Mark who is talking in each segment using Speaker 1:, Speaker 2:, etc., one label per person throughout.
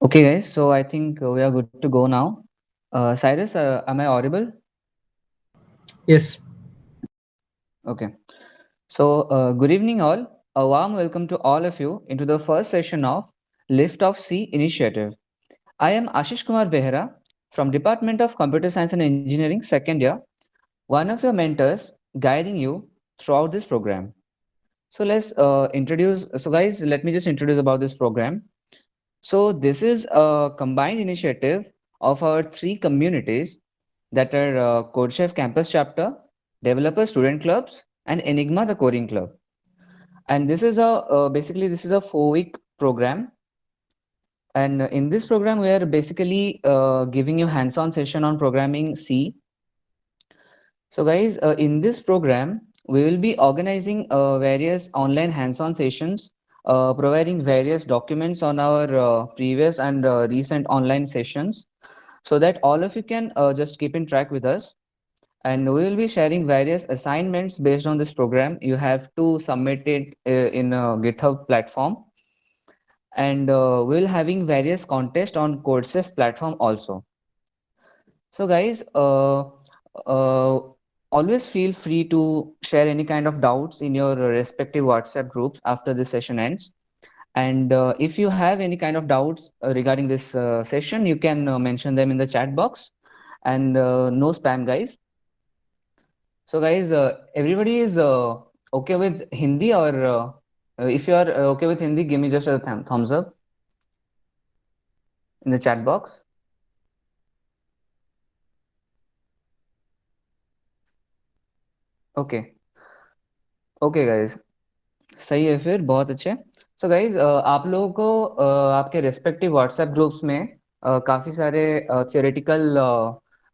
Speaker 1: Okay, guys. So I think we are good to go now. Cyrus, am I audible?
Speaker 2: Yes.
Speaker 1: Okay. So good evening, all. A warm welcome to all of you into the first session of Lift of C initiative. I am Ashish Kumar Behra from Department of Computer Science and Engineering, second year, one of your mentors guiding you throughout this program. So let's introduce. So guys, let me just introduce about this program. So this is a combined initiative of our three communities that are CodeChef Campus Chapter, Developer Student Clubs, and Enigma the Coding Club. And this is a basically this is a 4 week program. And in this program, we are basically giving you hands-on session on programming C. So guys, in this program, we will be organizing various online hands-on sessions, providing various documents on our previous and recent online sessions, so that all of you can just keep in track with us. And we will be sharing various assignments based on this program. You have to submit it in a GitHub platform, and we'll having various contests on CodeSafe platform also. So guys, uh, always feel free to share any kind of doubts in your respective WhatsApp groups after this session ends. And if you have any kind of doubts regarding this session, you can mention them in the chat box. And no spam, guys. So guys, everybody is okay with Hindi, or if you are okay with Hindi, give me just a thumbs up in the chat box. Okay, okay guys, सही है फिर, बहुत अच्छे. So guys, आप लोगों को आपके respective WhatsApp groups में काफी सारे theoretical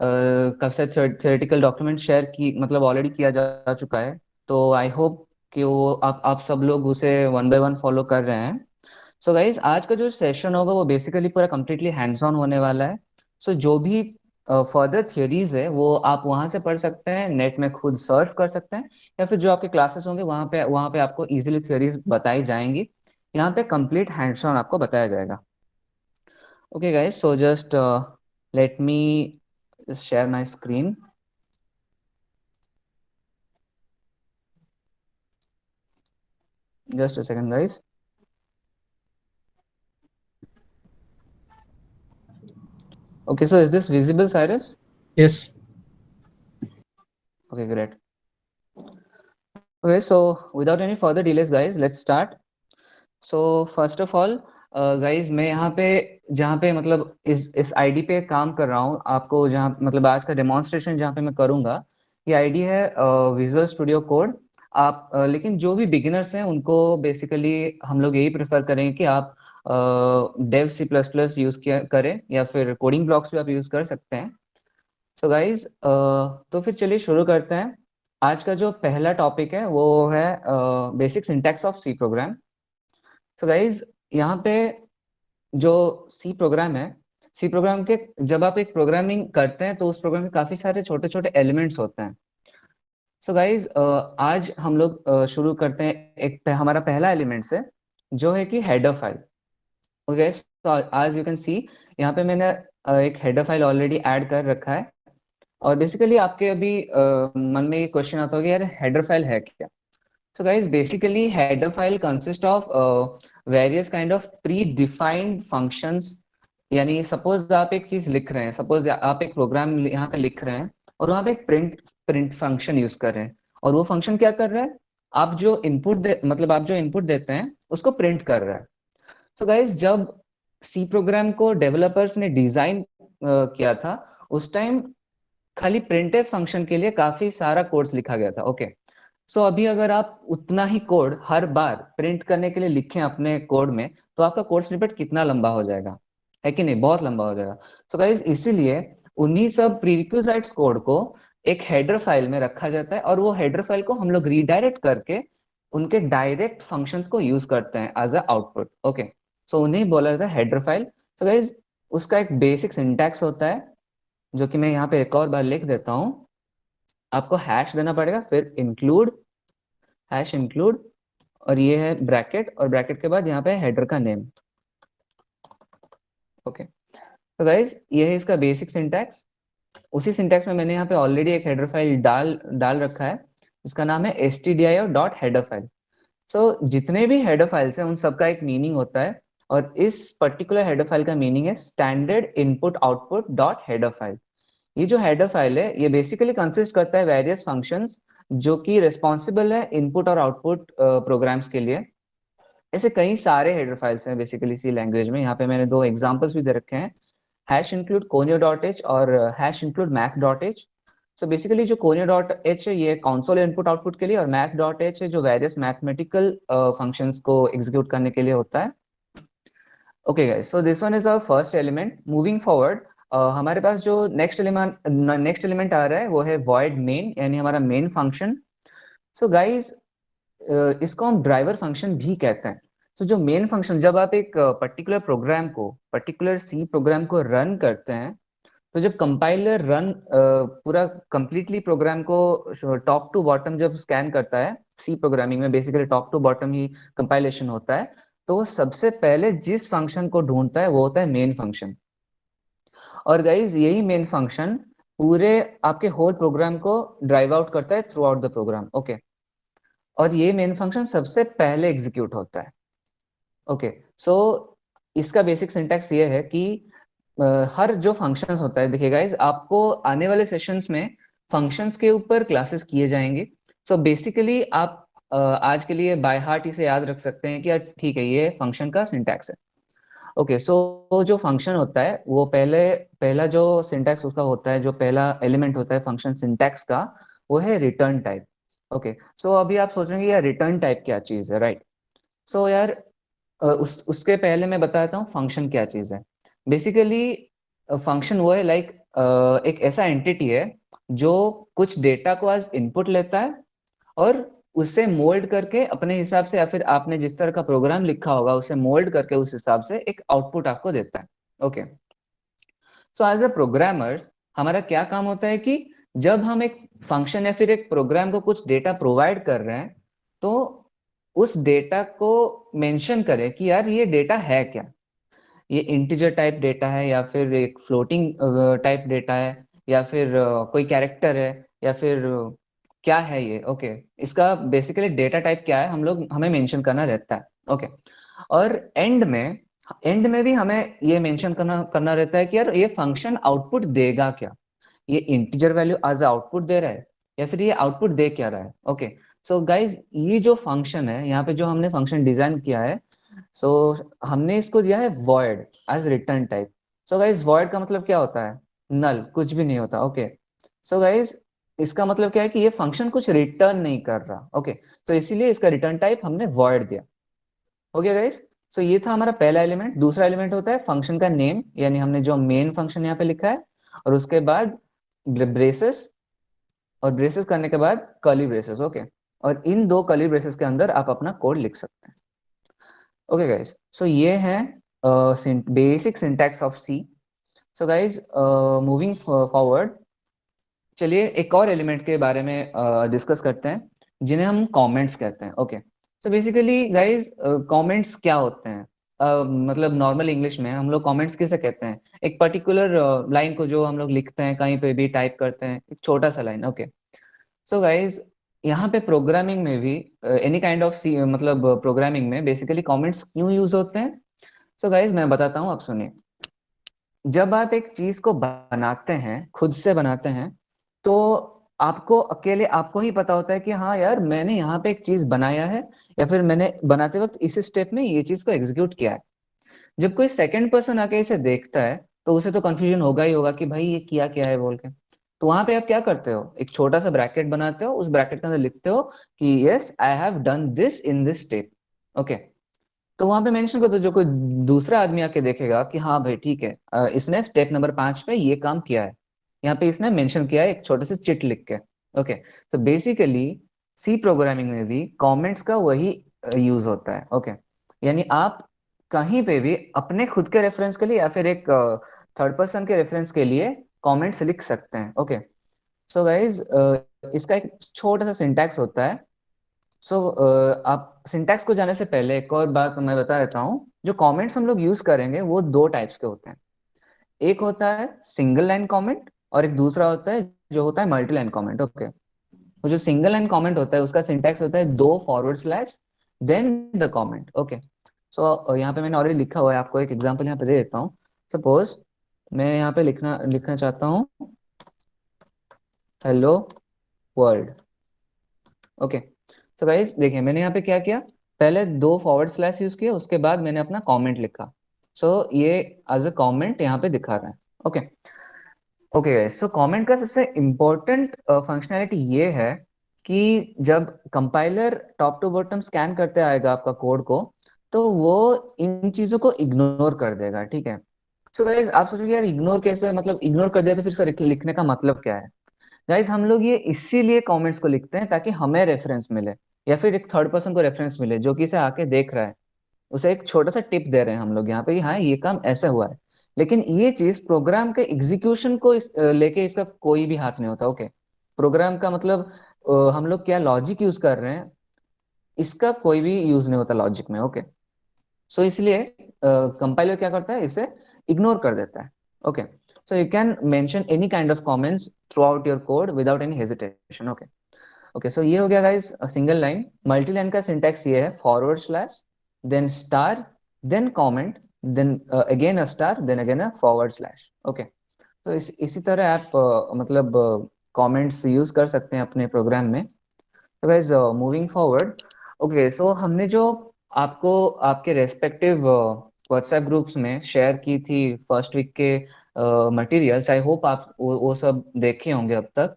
Speaker 1: काफी सारे theoretical documents share की मतलब already किया जा चुका है. तो I hope कि वो आप सब लोग उसे one by one follow कर रहे हैं. सो गाइज, आज का जो सेशन होगा वो बेसिकली पूरा कम्प्लीटली हैंड्स ऑन होने वाला है. सो जो भी फर्दर थियरीज है वो आप वहां से पढ़ सकते हैं, नेट में खुद सर्च कर सकते हैं, या फिर जो आपके क्लासेस होंगे वहां पे आपको इजीली थियरीज बताई जाएंगी. यहाँ पे कंप्लीट हैंड्स ऑन आपको बताया जाएगा. Okay guys, so just let me share my screen. Just a second guys. Okay, so is this visible, Cyrus?
Speaker 2: Yes.
Speaker 1: Okay, great. Okay, so without any further delays, guys, let's start. So first of all guys, मैं यहाँ पे जहाँ पे मतलब इस ID पे काम कर रहा हूँ, आपको जहाँ मतलब आज का डेमोन्स्ट्रेशन जहाँ पे मैं करूँगा, ये आईडी है विजुअल स्टूडियो कोड. आप लेकिन जो भी बिगिनर्स हैं उनको बेसिकली हम लोग यही प्रेफर करेंगे कि आप Dev C plus plus use किया करें, या फिर कोडिंग ब्लॉक्स भी आप यूज़ कर सकते हैं. सो गाइज, तो फिर चलिए शुरू करते हैं. आज का जो पहला टॉपिक है वो है basic syntax of C program. तो गाइज, यहाँ पे जो सी प्रोग्राम है, सी प्रोग्राम के जब आप एक प्रोग्रामिंग करते हैं तो उस प्रोग्राम के काफी सारे छोटे छोटे एलिमेंट्स होते हैं. सो गाइज, आज हम लोग शुरू करते हैं एक हमारा पहला एलिमेंट से, जो है कि हेडर फाइल. ओके, तो आज यू कैन सी यहाँ पे मैंने एक हेडर फाइल ऑलरेडी ऐड कर रखा है. और बेसिकली आपके अभी मन में ये क्वेश्चन आता होगा, यार हेडर फाइल है क्या? So guys, basically header file consists of various kind of pre-defined functions. यानी सपोज आप एक चीज लिख रहे हैं, सपोज आप एक प्रोग्राम यहाँ पे लिख रहे हैं, और वहाँ पे एक प्रिंट प्रिंट फंक्शन यूज कर रहे हैं. और वो फंक्शन क्या कर रहा है? आप जो इनपुट दे मतलब आप जो इनपुट देते हैं उसको प्रिंट कर रहा है. तो गाइज, जब सी प्रोग्राम को डेवलपर्स ने डिजाइन किया था, उस टाइम खाली प्रिंटफ फंक्शन के लिए काफी सारा कोड्स लिखा गया था. ओके, सो अभी अगर आप उतना ही कोड हर बार प्रिंट करने के लिए लिखें अपने कोड में, तो आपका कोड स्निपेट कितना लंबा हो जाएगा, है कि नहीं? बहुत लंबा हो जाएगा. सो गाइस, इसीलिए उन्हीं सब प्रीरिक्विजाइट्स कोड को एक हेडर फाइल में रखा जाता है, और वो हेडर फाइल को हम लोग रीडायरेक्ट करके उनके डायरेक्ट फंक्शंस को यूज करते हैं एज अ आउटपुट. ओके, सो उन्हें बोला जाता है हेडर फाइल. सो गाइस, उसका एक बेसिक सिंटैक्स होता है, जो कि मैं यहाँ पे एक और बार लिख देता हूँ. आपको हैश देना पड़ेगा, फिर इंक्लूड, हैश इंक्लूड, और ये है ब्रैकेट, और ब्रैकेट के बाद यहाँ पे हेडर का नेम. ओके, तो गाइज ये है इसका बेसिक सिंटैक्स। उसी सिंटैक्स में मैंने यहाँ पे ऑलरेडी एक हेडर फाइल डाल डाल रखा है, इसका नाम है stdio.header फाइल। सो जितने भी हेडर फाइल्स हैं उन सबका एक मीनिंग होता है, और इस पर्टिकुलर हेडर फाइल का मीनिंग है standard input output dot header file. ये जो हेडर फाइल है ये बेसिकली कंसिस्ट करता है वेरियस फंक्शंस जो कि रिस्पॉन्सिबल है इनपुट और आउटपुट प्रोग्राम्स के लिए। ऐसे कई सारे हेडर फाइल्स हैं बेसिकली सी लैंग्वेज में। यहाँ पे मैंने दो एग्जांपल्स भी दे रखे हैं, hash include conio dot H और hash include math dot H. So basically जो conio डॉट एच है ये कंसोल इनपुट आउटपुट के लिए, और math डॉट एच है जो वेरियस मैथमेटिकल फंक्शंस को एग्जीक्यूट करने के लिए होता है। Okay guys, so this one is our first element. Moving forward, हमारे पास जो नेक्स्ट एलिमेंट आ रहा है वो है void main, यानी हमारा मेन फंक्शन। सो गाइस इसको हम ड्राइवर फंक्शन भी कहते हैं। तो जो मेन फंक्शन, जब आप एक पर्टिकुलर सी प्रोग्राम को रन करते हैं, तो जब कंपाइलर रन पूरा कंप्लीटली प्रोग्राम को टॉप टू बॉटम जब स्कैन करता है, सी प्रोग्रामिंग में बेसिकली टॉप टू बॉटम ही कंपाइलेशन होता है, तो वो सबसे पहले जिस फंक्शन को ढूंढता है वो होता है मेन फंक्शन। और गाइज यही मेन फंक्शन पूरे आपके होल प्रोग्राम को ड्राइव आउट करता है throughout the program. Okay, और ये मेन फंक्शन सबसे पहले एग्जीक्यूट होता है। ओके, सो इसका बेसिक सिंटैक्स ये है कि हर जो फंक्शंस होता है, देखिए गाइज आपको आने वाले सेशंस में फंक्शंस के ऊपर क्लासेस किए जाएंगे। सो बेसिकली आप आज के लिए बाय हार्ट इसे याद रख सकते हैं कि यार ठीक है ये फंक्शन का सिंटैक्स है। ओके, सो जो फंक्शन होता है वो पहला जो सिंटैक्स उसका होता है, जो पहला एलिमेंट होता है फंक्शन सिंटैक्स का, वो है रिटर्न टाइप। ओके, सो अभी आप सोच रहे हैं कि यार रिटर्न टाइप क्या चीज है, राइट? सो यार उसके पहले मैं बताता हूँ फंक्शन क्या चीज है। बेसिकली फंक्शन वो है लाइक एक ऐसा एंटिटी है जो कुछ डेटा को आज इनपुट लेता है और उसे मोल्ड करके अपने हिसाब से, या फिर आपने जिस तरह का प्रोग्राम लिखा होगा उसे मोल्ड करके उस हिसाब से एक आउटपुट आपको देता है। Okay, so as a programmers हमारा क्या काम होता है कि जब हम एक फंक्शन या फिर एक प्रोग्राम को कुछ डेटा प्रोवाइड कर रहे हैं, तो उस डेटा को मेंशन करें कि यार ये डेटा है क्या। ये इंटीजर टाइप डेटा है, या फिर एक फ्लोटिंग टाइप डेटा है, या फिर कोई कैरेक्टर है, या फिर क्या है ये। ओके, इसका बेसिकली डेटा टाइप क्या है हमें मेंशन करना रहता है। ओके, और एंड में भी हमें ये मेंशन करना रहता है कि यार ये फंक्शन आउटपुट देगा क्या। ये इंटीजर वैल्यू एज आउटपुट दे रहा है, या फिर ये आउटपुट दे क्या रहा है। ओके, सो गाइज ये जो फंक्शन है यहाँ पे जो हमने फंक्शन डिजाइन किया है, सो हमने इसको दिया है void as return type. So guys void का मतलब क्या होता है? नल, कुछ भी नहीं होता। ओके, सो गाइज इसका मतलब क्या है कि ये फंक्शन कुछ रिटर्न नहीं कर रहा। ओके, तो इसीलिए इसका रिटर्न टाइप हमने void दिया। हो गया गाइज? सो ये था हमारा पहला एलिमेंट। दूसरा एलिमेंट होता है फंक्शन का नेम, यानी हमने जो मेन फंक्शन यहाँ पे लिखा है, और उसके बाद ब्रेसेस, और ब्रेसेस करने के बाद कर्ली ब्रेसेस। ओके, और इन दो कर्ली ब्रेसेस के अंदर आप अपना कोड लिख सकते हैं। ओके गाइज, सो ये है basic syntax of C. So guys moving forward, चलिए एक और एलिमेंट के बारे में डिस्कस करते हैं जिन्हें हम कमेंट्स कहते हैं। ओके, तो बेसिकली गाइज कमेंट्स क्या होते हैं? मतलब नॉर्मल इंग्लिश में हम लोग कमेंट्स किसे कहते हैं? एक पर्टिकुलर लाइन को जो हम लोग लिखते हैं, कहीं पे भी टाइप करते हैं, एक छोटा सा लाइन। ओके, सो गाइज यहाँ पे प्रोग्रामिंग में भी एनी काइंड ऑफ मतलब प्रोग्रामिंग में बेसिकली कमेंट्स क्यों यूज होते हैं? सो गाइज मैं बताता हूँ, आप सुनिए। जब आप एक चीज को बनाते हैं, खुद से बनाते हैं, तो आपको अकेले आपको ही पता होता है कि हाँ यार मैंने यहाँ पे एक चीज बनाया है, या फिर मैंने बनाते वक्त इस स्टेप में ये चीज को एग्जीक्यूट किया है। जब कोई सेकंड पर्सन आके इसे देखता है तो उसे तो कंफ्यूजन होगा ही होगा कि भाई ये किया क्या है बोल के। तो वहां पे आप क्या करते हो? एक छोटा सा ब्रैकेट बनाते हो, उस ब्रैकेट के अंदर लिखते हो कि yes I have done this in this step. Okay, तो वहां पे मेंशन कर दो, जो कोई दूसरा आदमी आके देखेगा कि हाँ भाई ठीक है, इसने स्टेप नंबर 5 पे ये काम किया है, यहाँ पे इसने मेंशन किया है एक छोटे से चिट लिख के। ओके, तो बेसिकली सी प्रोग्रामिंग में भी कमेंट्स का वही यूज होता है। ओके, यानी आप कहीं पे भी अपने खुद के रेफरेंस के लिए या फिर एक थर्ड पर्सन के रेफरेंस के लिए कमेंट्स लिख सकते हैं। ओके, सो गाइज इसका एक छोटा सा सिंटैक्स होता है। सो आप सिंटैक्स को जाने से पहले एक और बात मैं बता देता हूँ। जो कमेंट्स हम लोग यूज करेंगे वो दो टाइप्स के होते हैं। एक होता है सिंगल लाइन कमेंट और एक दूसरा होता है जो होता है मल्टी लाइन कमेंट। ओके, तो जो सिंगल लाइन कमेंट होता है उसका सिंटैक्स होता है दो forward slash then the comment. Okay, so यहाँ पे मैंने ऑलरेडी लिखा हुआ है, आपको एक एग्जांपल यहाँ पे दे देता हूँ। सपोज मैं यहाँ पे लिखना लिखना चाहता हूँ हेलो वर्ल्ड। ओके, तो गाइस देखिए मैंने यहाँ पे क्या किया, पहले दो फॉरवर्ड स्लैश यूज किया, उसके बाद मैंने अपना कमेंट लिखा। ये एज अ कमेंट यहाँ पे दिखा रहा है। ओके ओके, सो कमेंट का सबसे इम्पोर्टेंट फंक्शनैलिटी ये है कि जब compiler top to bottom scan करते आएगा आपका कोड को, तो वो इन चीजों को इग्नोर कर देगा। ठीक है, सो गाइस आप सोचोगे यार इग्नोर कैसे, मतलब इग्नोर कर दिया तो फिर इसका लिखने का मतलब क्या है। गाइस हम लोग ये इसीलिए कमेंट्स को लिखते हैं ताकि हमें रेफरेंस मिले, या फिर एक थर्ड पर्सन को रेफरेंस मिले जो कि इसे आके देख रहा है, उसे एक छोटा सा टिप दे रहे हैं हम लोग यहाँ पे कि हाँ ये काम ऐसे हुआ है। लेकिन ये चीज प्रोग्राम के एग्जीक्यूशन को लेके इसका कोई भी हाथ नहीं होता। ओके, प्रोग्राम का मतलब हम लोग क्या लॉजिक यूज कर रहे हैं, इसका कोई भी यूज नहीं होता लॉजिक में। ओके, सो इसलिए कंपाइलर क्या करता है, इसे इग्नोर कर देता है। Okay, so you can mention any kind of comments throughout your code without any hesitation. Okay okay, so ये हो गया guys single line. Multi line का सिंटैक्स ये है forward slash then star then comment then again a star then again a forward slash. Okay, तो इसी तरह आप मतलब कमेंट्स यूज कर सकते हैं अपने प्रोग्राम में। तो गाइस मूविंग फॉरवर्ड, ओके, सो हमने जो आपको आपके रेस्पेक्टिव व्हाट्सएप ग्रुप्स में शेयर की थी फर्स्ट वीक के मटेरियल्स, आई होप आप वो सब देखे होंगे अब तक।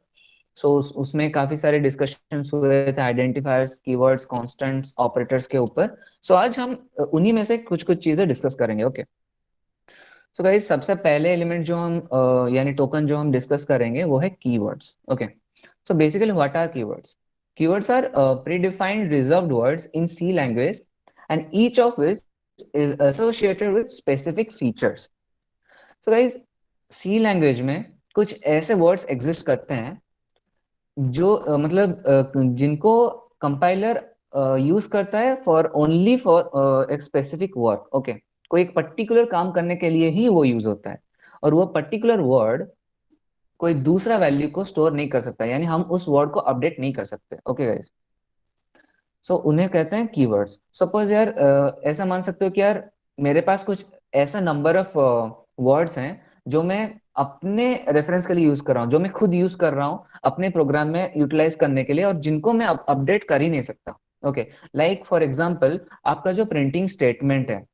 Speaker 1: उसमें काफी सारे डिस्कशंस हुए थे आइडेंटिफायर्स, कीवर्ड्स, कांस्टेंट्स, ऑपरेटर्स के ऊपर। आज हम उन्हीं में से कुछ कुछ चीजें डिस्कस करेंगे। ओके, सो गाइस सबसे पहले एलिमेंट जो हम यानी टोकन जो हम डिस्कस करेंगे वो है keywords. Okay, so basically what are keywords? Keywords are predefined reserved words in C language, and each of which is associated with specific features. So guys, C language में कुछ ऐसे words exist करते हैं जो मतलब जिनको कंपाइलर यूज करता है फॉर ओनली फॉर एक स्पेसिफिक वर्क। ओके, कोई एक पर्टिकुलर काम करने के लिए ही वो यूज होता है, और वो पर्टिकुलर वर्ड कोई दूसरा वैल्यू को स्टोर नहीं कर सकता, यानी हम उस वर्ड को अपडेट नहीं कर सकते। ओके गाइस, उन्हें कहते हैं कीवर्ड्स। सपोज यार ऐसा मान सकते हो कि यार मेरे पास कुछ ऐसा नंबर ऑफ वर्ड्स हैं जो मैं अपने रेफरेंस के लिए यूज कर रहा हूँ, जो मैं खुद यूज कर रहा हूँ अपने प्रोग्राम में यूटिलाइज करने के लिए, और जिनको मैं अपडेट कर ही नहीं सकता। ओके, लाइक फॉर एग्जाम्पल आपका जो प्रिंटिंग स्टेटमेंट है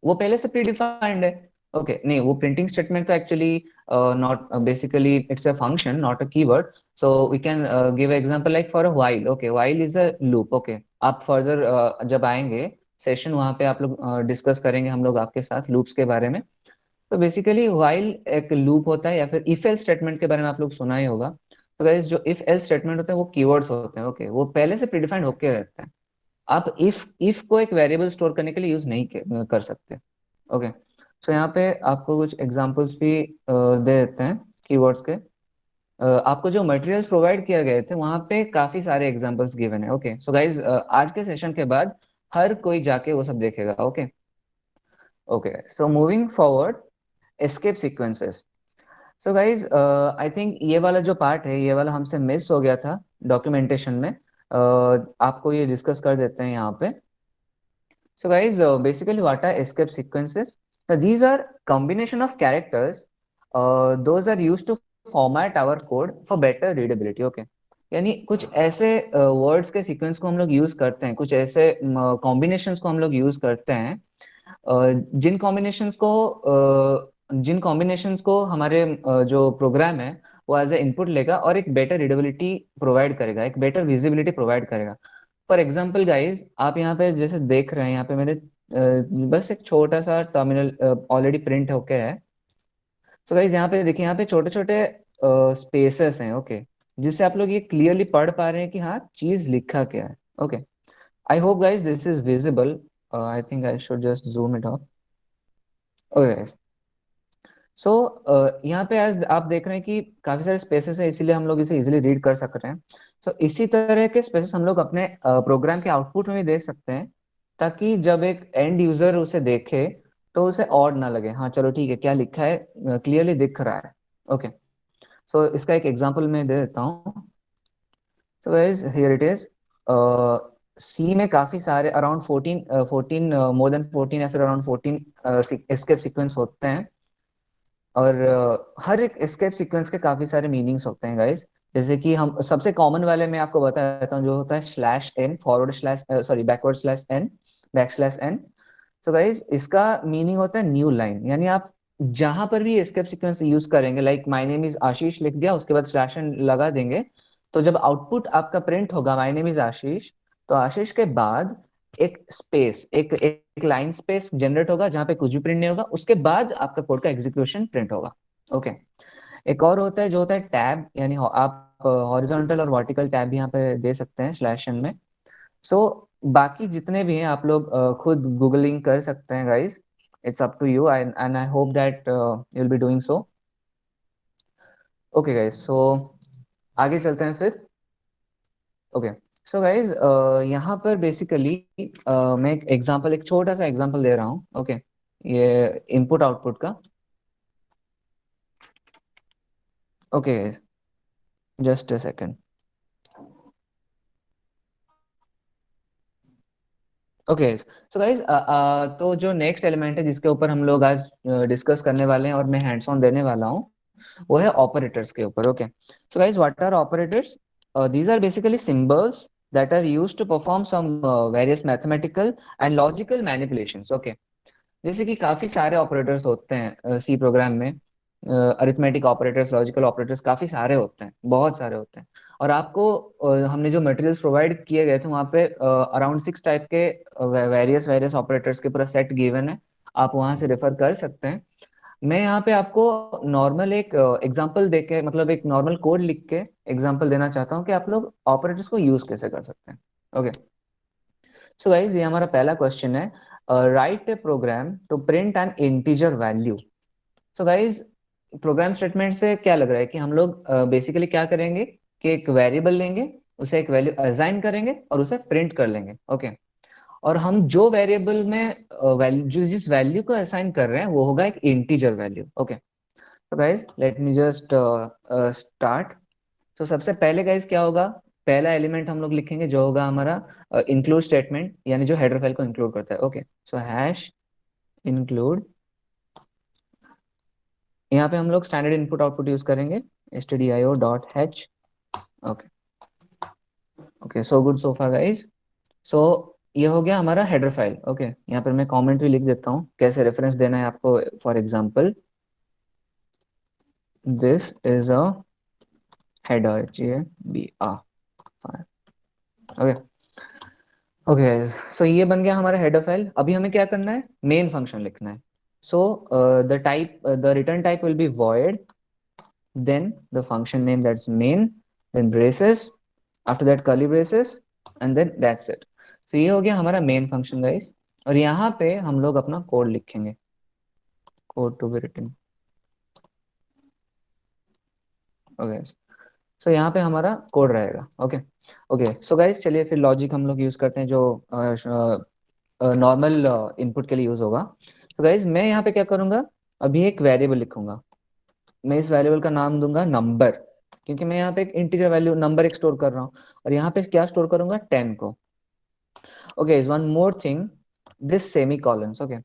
Speaker 1: वो पहले से प्रीडिफाइंड है। ओके, नहीं वो प्रिंटिंग स्टेटमेंट तो actually not basically it's a function not a keyword. So we can give example like for a while. Okay, while is a loop. Okay, आप फर्दर जब आएंगे सेशन वहां पे आप लोग डिस्कस करेंगे हम लोग आपके साथ लूप्स के बारे में। तो बेसिकली व्हाइल एक लूप होता है, या फिर इफ एल्स स्टेटमेंट के बारे में आप लोग सुना ही होगा। तो गाइस जो इफ एल्स स्टेटमेंट होते हैं वो कीवर्ड्स होते हैं। ओके, वो पहले से प्रीडिफाइंड होके रहता है, आप इफ को एक वेरिएबल स्टोर करने के लिए यूज नहीं कर सकते। ओके, यहाँ पे आपको कुछ एग्जांपल्स भी दे देते हैं कीवर्ड्स के। आपको जो मटेरियल्स प्रोवाइड किए गए थे वहां पे काफी सारे एग्जांपल्स गिवन है। ओके, सो गाइज आज के सेशन के बाद हर कोई जाके वो सब देखेगा। Okay okay, so moving forward, escape sequences. So guys I think ये वाला जो पार्ट है ये वाला हमसे मिस हो गया था डॉक्यूमेंटेशन में। आपको ये डिस्कस कर देते हैं यहाँ पे। So guys, basically what are escape sequences? So these are combination of characters. Those are used to format our code for better readability. Okay. यानी कुछ ऐसे वर्ड्स के सीक्वेंस को हम लोग यूज करते हैं, कुछ ऐसे कॉम्बिनेशंस को हम लोग यूज करते हैं जिन कॉम्बिनेशंस को हमारे जो प्रोग्राम है वो एज ए इनपुट लेगा और एक बेटर रीडेबिलिटी प्रोवाइड करेगा, एक बेटर विजिबिलिटी प्रोवाइड करेगा। फॉर एग्जाम्पल गाइज आप यहाँ पे जैसे देख रहे हैं, यहाँ पे मेरे बस एक छोटा सा टर्मिनल ऑलरेडी प्रिंट होके है। सो गाइज यहाँ पे देखिए, यहाँ पे छोटे छोटे स्पेसेस हैं। ओके, जिससे आप लोग ये क्लियरली पढ़ पा रहे हैं कि हाँ चीज लिखा क्या है। Okay, I hope guys this is visible. I think I should just zoom it of. Okay, यहाँ पे आज आप देख रहे हैं कि काफी सारे स्पेसेस है, इसीलिए हम लोग इसे इजिली रीड कर सक रहे हैं। तो इसी तरह के स्पेसेस हम लोग अपने प्रोग्राम के आउटपुट में भी दे सकते हैं, ताकि जब एक एंड यूजर उसे देखे तो उसे ऑड ना लगे। हाँ चलो ठीक है, क्या लिखा है क्लियरली दिख रहा है। ओके, सो इसका एक एग्जांपल मैं दे देता हूँ। So guys here it is. C में काफी सारे अराउंड 14 मोर देन 14 या फिर अराउंड 14 एस्केप सीक्वेंस होते हैं। और हर एक एस्केप सीक्वेंस के काफी सारे मीनिंग्स होते हैं गाइस। जैसे कि हम सबसे कॉमन वाले में आपको बता देता हूँ, जो होता है slash N, forward slash sorry backward slash N, back slash N. तो गाइज इसका मीनिंग होता है न्यू लाइन, यानी आप जहां पर भी एस्केप सीक्वेंस यूज करेंगे, like my name is Ashish लिख दिया, उसके बाद स्लैश एन लगा देंगे, तो जब आउटपुट आपका प्रिंट होगा माय नेम इज आशीष, तो आशीष के बाद एक स्पेस, एक लाइन स्पेस जनरेट होगा जहां पे कुछ भी प्रिंट नहीं होगा, उसके बाद आपका कोड का एग्जीक्यूशन प्रिंट होगा। ओके, एक और होता है जो होता है टैब, यानी आप हॉरिजॉन्टल और वर्टिकल टैब भी यहाँ पे दे सकते हैं स्लैश एन में। सो बाकी जितने भी हैं आप लोग खुद गूगलिंग कर सकते हैं guys, it's up to you and I hope that you will be doing so. Okay guys, so आगे चलते हैं फिर। ओके, सो गाइस यहाँ पर बेसिकली मैं एक एग्जांपल, एक छोटा सा एग्जांपल दे रहा हूँ। ओके, ये इनपुट आउटपुट का। Okay guys, just a second. Okay, so guys तो जो नेक्स्ट एलिमेंट है जिसके ऊपर हम लोग आज डिस्कस करने वाले हैं और मैं हैंड्स ऑन देने वाला हूँ, वो है ऑपरेटर्स के ऊपर। Okay, so guys what are operators? These are basically symbols that are used to perform some various mathematical and logical manipulations. Okay, जैसे कि काफी सारे ऑपरेटर्स होते हैं सी प्रोग्राम में, अरिथमेटिक ऑपरेटर्स, लॉजिकल ऑपरेटर्स काफी सारे होते हैं, बहुत सारे होते हैं। और आपको हमने जो मटेरियल्स प्रोवाइड किए गए थे वहाँ पे अराउंड 6 टाइप के वेरियस वेरियस ऑपरेटर्स के पूरा सेट गिवन है, आप वहां से रेफर कर सकते हैं। मैं यहाँ पे आपको नॉर्मल एक एग्जांपल देके, मतलब एक नॉर्मल कोड लिख के एग्जांपल देना चाहता हूँ कि आप लोग ऑपरेटर्स को यूज कैसे कर सकते हैं। ओके, सो गाइस ये हमारा पहला क्वेश्चन है, write a program to print an integer value. So guys program statement से क्या लग रहा है कि हम लोग बेसिकली क्या करेंगे कि एक वेरिएबल लेंगे, उसे एक वैल्यू असाइन करेंगे और उसे प्रिंट कर लेंगे। ओके, और हम जो वेरिएबल में वैल्यू, जो जिस वैल्यू को असाइन कर रहे हैं वो होगा एक इंटीजर वैल्यू। ओके, तो guys let me just start. तो सबसे पहले गाइज क्या होगा, पहला एलिमेंट हम लोग लिखेंगे जो होगा हमारा इंक्लूड स्टेटमेंट, यानी जो हेडर फाइल को इंक्लूड करता है। ओके, सो हैश इंक्लूड, यहाँ पे हम लोग स्टैंडर्ड इनपुट आउटपुट यूज करेंगे, stdio.h। Okay, okay, so good so far guys. So ये हो गया हमारा हेडर फाइल। ओके, यहाँ पर मैं कमेंट भी लिख देता हूँ कैसे रेफरेंस देना है आपको। For example, this is a header, HABR file। Okay, okay, so ये बन गया हमारा हेडर फाइल। अभी हमें क्या करना है, मेन फंक्शन लिखना है। So the return type will be void, then the function name, that's main, then braces, after that curly braces, and then that's it। so ये हो गया हमारा मेन फंक्शन गाइस, और यहाँ पे हम लोग अपना कोड लिखेंगे, code to be written. Okay, so यहाँ पे हमारा कोड रहेगा। ओके, ओके, सो गाइस चलिए फिर लॉजिक हम लोग यूज करते हैं जो नॉर्मल इनपुट के लिए यूज होगा। तो गाइज मैं यहाँ पे क्या करूंगा, अभी एक वेरिएबल लिखूंगा, मैं इस वेरिएबल का नाम दूंगा नंबर, क्योंकि मैं यहाँ पे एक इंटीजर वैल्यू नंबर एक स्टोर कर रहा हूँ, और यहाँ पे क्या स्टोर करूंगा, 10 को। Okay, one more thing, this semi colons. Okay,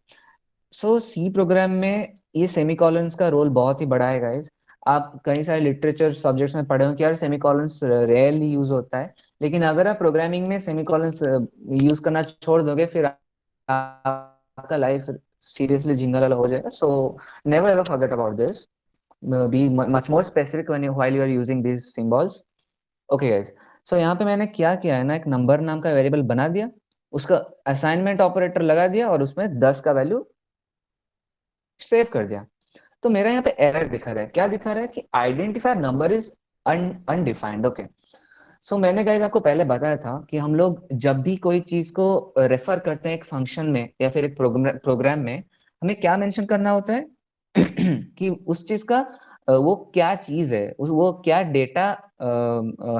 Speaker 1: so C program में ये सेमी कॉलन्स का रोल बहुत ही बड़ा है गाइज। आप कई सारे लिटरेचर सब्जेक्ट्स में पढ़े हो कि यार सेमी कॉलन्स रेयरली यूज होता है, लेकिन अगर आप प्रोग्रामिंग में सेमी कॉलन्स यूज करना छोड़ दोगे, फिर आपका लाइफ सीरियसली झिंगा वाला हो जाएगा। So never ever forget about this, be much more specific when you while you are using these symbols। okay guys, so यहाँ पे मैंने क्या किया है ना, एक नंबर नाम का वेरिएबल बना दिया, उसका असाइनमेंट ऑपरेटर लगा दिया और उसमें 10 का वैल्यू सेव कर दिया। तो मेरा यहाँ पे एरर दिखा रहा है, क्या दिखा रहा है कि identifier number is undefined. Okay, so मैंने गाइस आपको पहले बताया था कि हम लोग जब भी कोई चीज को रेफर करते हैं एक फंक्शन में या फिर एक प्रोग्राम में, हमें क्या मेंशन करना होता है कि उस चीज का वो क्या चीज है, वो क्या डेटा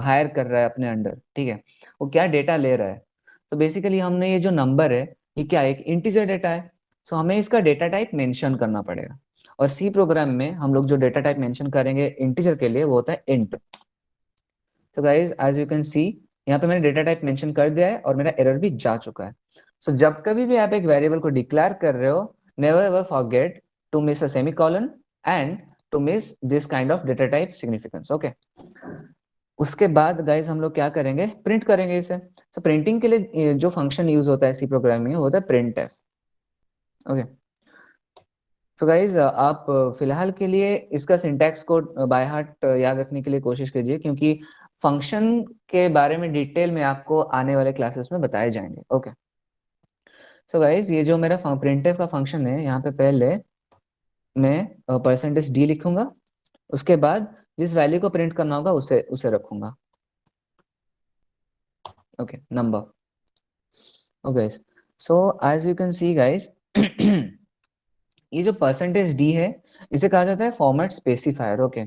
Speaker 1: हायर कर रहा है अपने अंडर, ठीक है, वो क्या डेटा ले रहा है। तो बेसिकली हमने ये जो नंबर है, ये क्या है, एक इंटीजर डेटा है। सो हमें इसका डेटा टाइप मेंशन करना पड़ेगा। और सी प्रोग्राम में हम लोग जो डेटा टाइप मेंशन करेंगे इंटीजर के लिए वो होता है इंट। तो guys as you can see, यहाँ पे मैंने डेटा टाइप मेंशन कर दिया है और मेरा एरर भी जा चुका है। सो जब कभी भी आप एक वेरिएबल को डिक्लेयर कर रहे हो, never ever forget to miss a semicolon and to miss this kind of data type significance. Okay, उसके बाद गाइज हम लोग क्या करेंगे, प्रिंट करेंगे इसे। तो प्रिंटिंग के लिए जो फंक्शन यूज होता है सी प्रोग्रामिंग में, वो होता है प्रिंट एफ। ओके, तो गाइज आप फिलहाल के लिए इसका सिंटैक्स को बाय हार्ट याद रखने के लिए कोशिश कीजिए, क्योंकि फंक्शन के बारे में डिटेल में आपको आने वाले क्लासेस में बताए जाएंगे। ओके, सो गाइज ये जो मेरा प्रिंटफ का फंक्शन है, यहाँ पे पहले मैं परसेंटेज डी लिखूंगा, उसके बाद जिस वैल्यू को प्रिंट करना होगा उसे उसे रखूंगा। Okay, number. Okay, so as you can see guys, ये जो परसेंटेज डी है, इसे कहा जाता है फॉर्मेट स्पेसिफायर। ओके,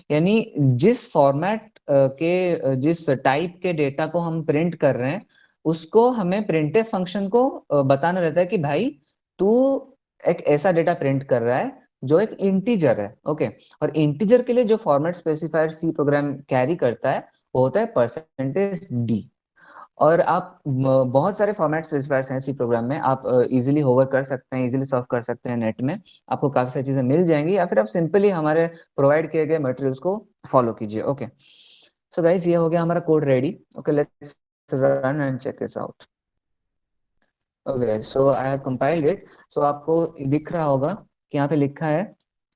Speaker 1: यानी जिस फॉर्मेट के जिस टाइप के डेटा को हम प्रिंट कर रहे हैं, उसको हमें प्रिंटफ फंक्शन को बताना रहता है कि भाई तू एक ऐसा डेटा प्रिंट कर रहा है जो एक इंटीजर है। ओके, और इंटीजर के लिए जो format specifier C program carry करता है वो होता है परसेंटेज डी। और आप बहुत सारे फॉर्मेट स्पेसिफायर्स हैं सी प्रोग्राम में, आप इजीली होवर कर सकते हैं, इजीली सर्च कर सकते हैं नेट में, आपको काफी सारी चीजें मिल जाएंगी, या फिर आप सिंपली हमारे प्रोवाइड किए गए मटेरियल्स को फॉलो कीजिए। ओके, सो गाइस ये हो गया हमारा code ready. Okay, let's run and check this out. Okay, so I have compiled it. So आपको दिख रहा होगा कि यहाँ पे लिखा है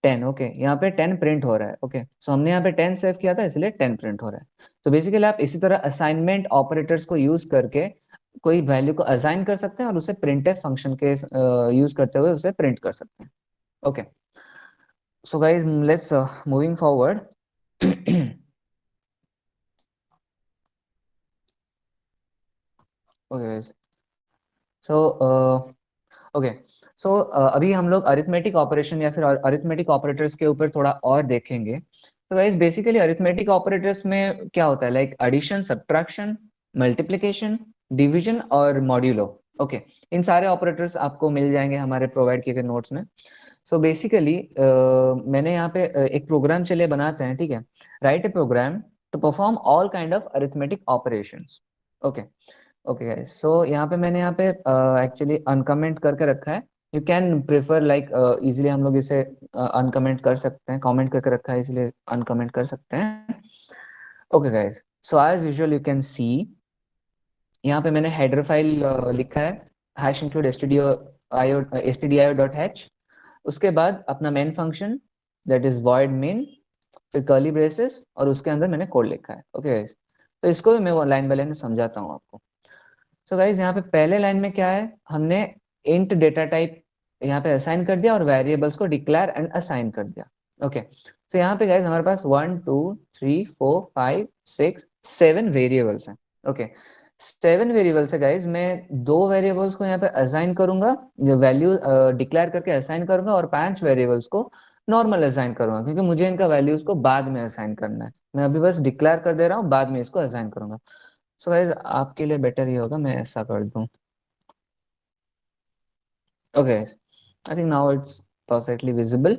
Speaker 1: 10। ओके, यहाँ पे 10 प्रिंट हो रहा है। ओके, सो हमने यहाँ पे 10 सेव किया था, इसलिए 10 प्रिंट हो रहा है। तो बेसिकली आप इसी तरह असाइनमेंट ऑपरेटर्स को यूज करके कोई वैल्यू को असाइन कर सकते हैं और उसे प्रिंटफ फंक्शन के यूज करते हुए उसे प्रिंट कर सकते हैं। Okay, so guys let's moving forward. Okay, so okay, so अभी हम लोग अरिथमेटिक ऑपरेशन या फिर अरिथमेटिक ऑपरेटर्स के ऊपर थोड़ा और देखेंगे। तो गाइस बेसिकली अरिथमेटिक ऑपरेटर्स में क्या होता है, like addition, subtraction, multiplication, division और मॉड्यूलो। ओके, इन सारे ऑपरेटर्स आपको मिल जाएंगे हमारे प्रोवाइड किए गए नोट्स में। सो बेसिकली मैंने यहाँ पे एक प्रोग्राम चलिए बनाते हैं, ठीक है। Write a program to perform all kind of arithmetic operations. Okay, okay guys, so यहाँ पे मैंने यहाँ पे एक्चुअली अनकमेंट करके रखा है। You can prefer like easily हम लोग इसे अनकमेंट कर सकते हैं, कमेंट करके रखा है इसलिए अनकमेंट कर सकते हैं। Okay guys, so as usual you can see, यहाँ पे मैंने हेडर फाइल लिखा है, hash include stdio dot h. उसके बाद अपना main function that is void main, फिर कर्ली ब्रेसेस और उसके अंदर मैंने कोड लिखा है। ओके गाइस, तो इसको भी मैं वो लाइन बाय लाइन में समझाता हूँ आपको। सो गाइज यहाँ पे पहले लाइन में क्या है, हमने इंट डेटा टाइप यहाँ पे असाइन कर दिया और वेरिएबल्स को डिक्लेयर एंड असाइन कर दिया। ओके, तो यहाँ पे गाइज हमारे पास 1 2 3 4 5 6 7 वेरिएबल्स हैं। ओके, 7 वेरिएबल्स है गाइज, मैं दो वेरिएबल्स को यहाँ पे असाइन करूंगा, जो वैल्यू डिक्लेयर करके असाइन करूंगा, और 5 वेरिएबल्स को नॉर्मल असाइन करूंगा, क्योंकि मुझे इनका वैल्यूज को बाद में असाइन करना है। मैं अभी बस डिक्लेयर कर दे रहा हूँ, बाद में इसको असाइन करूंगा। सो गाइज आपके लिए बेटर ये होगा मैं ऐसा कर दूं। Okay, I think now it's perfectly visible.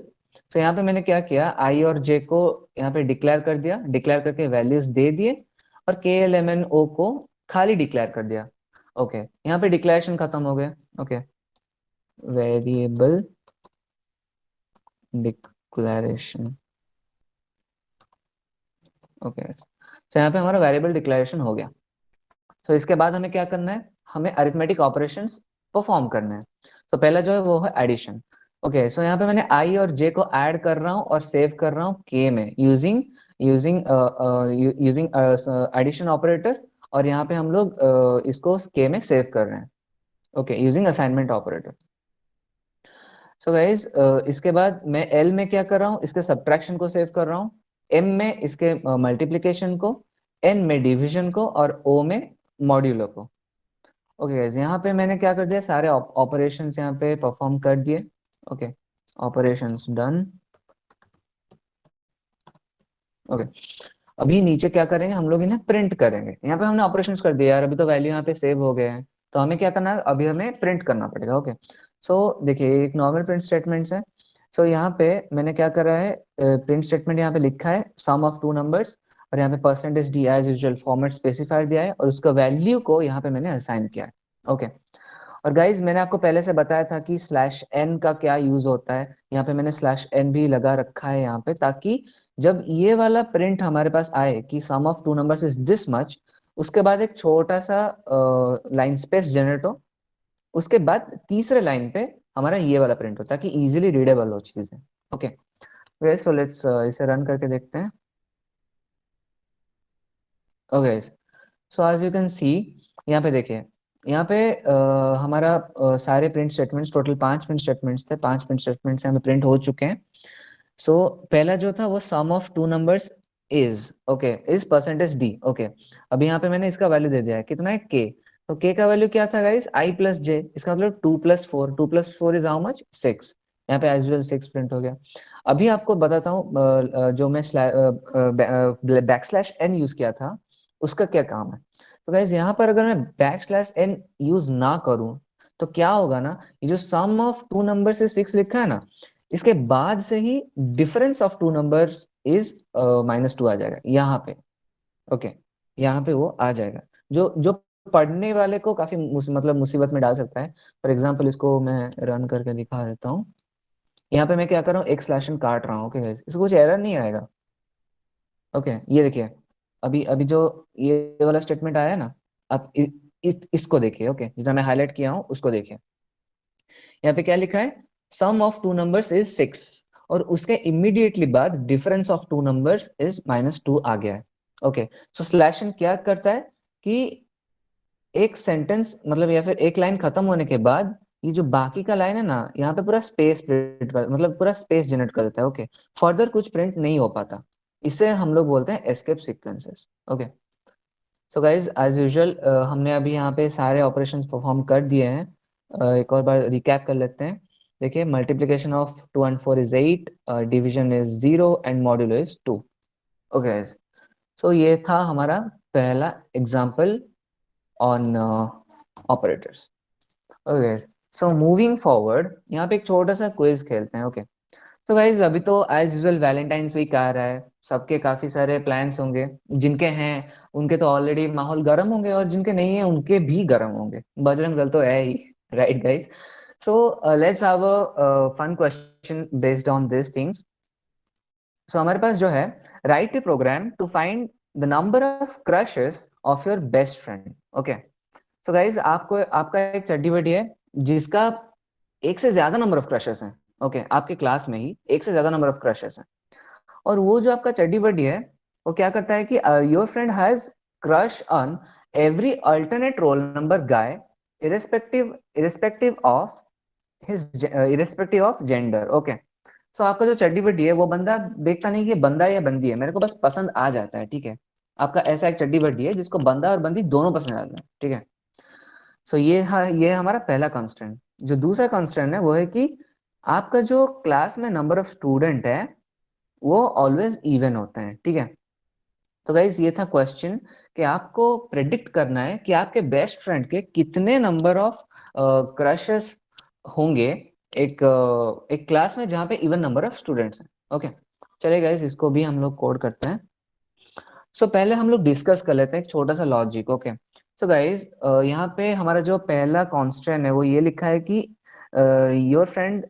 Speaker 1: तो यहाँ पे मैंने क्या किया, आई और जे को यहाँ पे डिक्लेयर कर दिया, डिक्लेयर करके वैल्यूज दे दिए, और के एल एम एन ओ को खाली डिक्लेयर कर दिया। ओके, यहाँ पे डिक्लेरेशन खत्म हो गया। Okay, variable declaration. ओके, तो यहाँ पे हमारा वेरिएबल डिक्लेरेशन हो गया। तो इसके बाद हमें क्या करना है, हमें अरिथमेटिक ऑपरेशंस परफॉर्म करना है। तो पहला जो है वो है एडिशन। ओके, सो यहाँ पे मैंने आई और जे को ऐड कर रहा हूँ और सेव कर रहा हूँ के में, using using using addition operator, और यहाँ पे हम लोग इसको के में सेव कर रहे हैं। Okay, using assignment operator. So guys इसके बाद मैं एल में क्या कर रहा हूँ, इसके सब्ट्रैक्शन को सेव कर रहा हूँ, एम में इसके मल्टीप्लिकेशन को, एन में डिवीजन को, और ओ में मॉड्यूलो को। ओके गाइस, यहाँ पे मैंने क्या कर दिया, सारे ऑपरेशंस यहाँ पे परफॉर्म कर दिए। Okay, operations done. ओके, अभी नीचे क्या करेंगे हम लोग, इन्हें प्रिंट करेंगे। यहाँ पे हमने ऑपरेशंस कर दिया यार, अभी तो वैल्यू यहाँ पे सेव हो गए हैं, तो हमें क्या करना है, अभी हमें प्रिंट करना पड़ेगा। ओके, सो देखिए एक नॉर्मल प्रिंट स्टेटमेंट्स है। सो यहाँ पे मैंने क्या करा है, प्रिंट स्टेटमेंट यहाँ पे लिखा है सम ऑफ टू नंबर्स, और यहाँ पे percentage d as usual format specifier दिया है, और उसका वैल्यू को यहाँ पे मैंने असाइन किया है। ओके, और गाइज मैंने आपको पहले से बताया था कि स्लैश एन का क्या यूज होता है, यहाँ पे मैंने स्लैश एन भी लगा रखा है यहाँ पे, ताकि जब ये वाला प्रिंट हमारे पास आए कि sum of two numbers is this much, उसके बाद एक छोटा सा लाइन स्पेस जनरेट हो, उसके बाद तीसरे लाइन पे हमारा ये वाला प्रिंट हो, ताकि इजीली रीडेबल हो चीजें। ओके, सो लेट्स इसे रन करके देखते हैं। Okay, so as you can see, यहाँ पे देखिए, यहाँ पे हमारा सारे print statements, total 5 print statements थे, 5 प्रिंट स्टेटमेंट्स हमें प्रिंट हो चुके हैं। सो पहला जो था वो sum of two numbers is, okay, is percentage D. Okay, अभी यहाँ पे मैंने इसका वैल्यू दे दिया है, कितना है, के। तो के का वैल्यू क्या था गाइस, आई प्लस जे, इसका मतलब 2 + 4, 2 + 4 इज हाउ मच, 6। यहाँ पे एज यूजुअल 6 प्रिंट हो गया। अभी आपको बताता हूँ जो मैं बैक स्लैश एन यूज किया था, उसका क्या काम है। तो गाइस यहाँ पर अगर मैं बैक स्लैश एन यूज ना करूं, तो क्या होगा ना, ये जो सम ऑफ टू नंबर से 6 लिखा है ना, इसके बाद से ही difference of two numbers is -2 आ जाएगा यहाँ पे। ओके, यहाँ पे वो आ जाएगा, जो जो पढ़ने वाले को काफी मतलब मुसीबत में डाल सकता है। फॉर एग्जाम्पल इसको मैं रन करके दिखा देता हूँ। यहाँ पे मैं क्या कर रहा हूँ, एक स्लैश एन काट रहा हूँ। ओके गाइस, इसको कुछ एरर नहीं आएगा। ओके, ये देखिए, अभी अभी जो ये वाला स्टेटमेंट आया है ना, आप इसको देखिए। ओके, जितना मैं हाईलाइट किया हूँ उसको देखिए। यहाँ पे क्या लिखा है, सम ऑफ टू नंबर्स इज 6, और उसके इमीडिएटली बाद difference of two numbers is -2 आ गया है। ओके, सो स्लैश एन क्या करता है कि एक सेंटेंस मतलब या फिर एक लाइन खत्म होने के बाद ये जो बाकी का लाइन है ना, यहाँ पे पूरा स्पेस प्रिंट कर, मतलब पूरा स्पेस जनरेट कर देता है। ओके, फर्दर कुछ प्रिंट नहीं हो पाता, इसे हम लोग बोलते हैं escape sequences. Okay, so guys as usual हमने अभी यहाँ पे सारे ऑपरेशंस परफॉर्म कर दिए हैं। एक और बार रिकैप कर लेते हैं। देखिए, multiplication of 2 and 4 is 8, division is 0 and modulo is 2। Okay guys, so ये था हमारा पहला example on operators. Okay, so moving forward, यहाँ पे एक छोटा सा क्विज खेलते हैं। ओके, तो गाइज अभी तो एज यूजुअल वैलेंटाइंस वीक आ रहा है, सबके काफी सारे प्लान्स होंगे। जिनके हैं उनके तो ऑलरेडी माहौल गर्म होंगे, और जिनके नहीं है उनके भी गर्म होंगे, बजरंग दल तो है ही। Right guys, so let's have a fun question based on this things. So हमारे पास जो है, write a program to find the number of crushes of your best friend. Okay, so guys आपको, आपका एक चड्डी बड्डी है जिसका एक से ज्यादा नंबर ऑफ क्रशेस हैं। ओके, आपके क्लास में ही एक से ज्यादा नंबर ऑफ क्रशेस हैं, और वो जो आपका चड्डी बड्डी है, वो क्या करता है कि your friend has crush on every alternate roll number guy, irrespective irrespective of his irrespective of gender. Okay, so आपका जो चड्डी बड्डी है, वो बंदा देखता नहीं कि ये बंदा है या बंदी है, मेरे को बस पसंद आ जाता है। ठीक है, आपका ऐसा एक चड्डी बड्डी है जिसको बंदा और बंदी दोनों पसंद आते हैं। ठीक है, सो ये हमारा पहला कांस्टेंट। जो दूसरा कांस्टेंट है वो है कि आपका जो क्लास में नंबर ऑफ स्टूडेंट है वो ऑलवेज इवन होते हैं। ठीक है, तो गाइज ये था क्वेश्चन कि आपको प्रेडिक्ट करना है कि आपके बेस्ट फ्रेंड के कितने नंबर ऑफ क्रशेस होंगे एक क्लास में जहाँ पे इवन नंबर ऑफ स्टूडेंट्स हैं। ओके, चलिए गाइज इसको भी हम लोग कोड करते हैं। सो पहले हम लोग डिस्कस कर लेते हैं एक छोटा सा लॉजिक। ओके, सो गाइज यहाँ पे हमारा जो पहला कॉन्स्टेंट है वो ये लिखा है कि your friend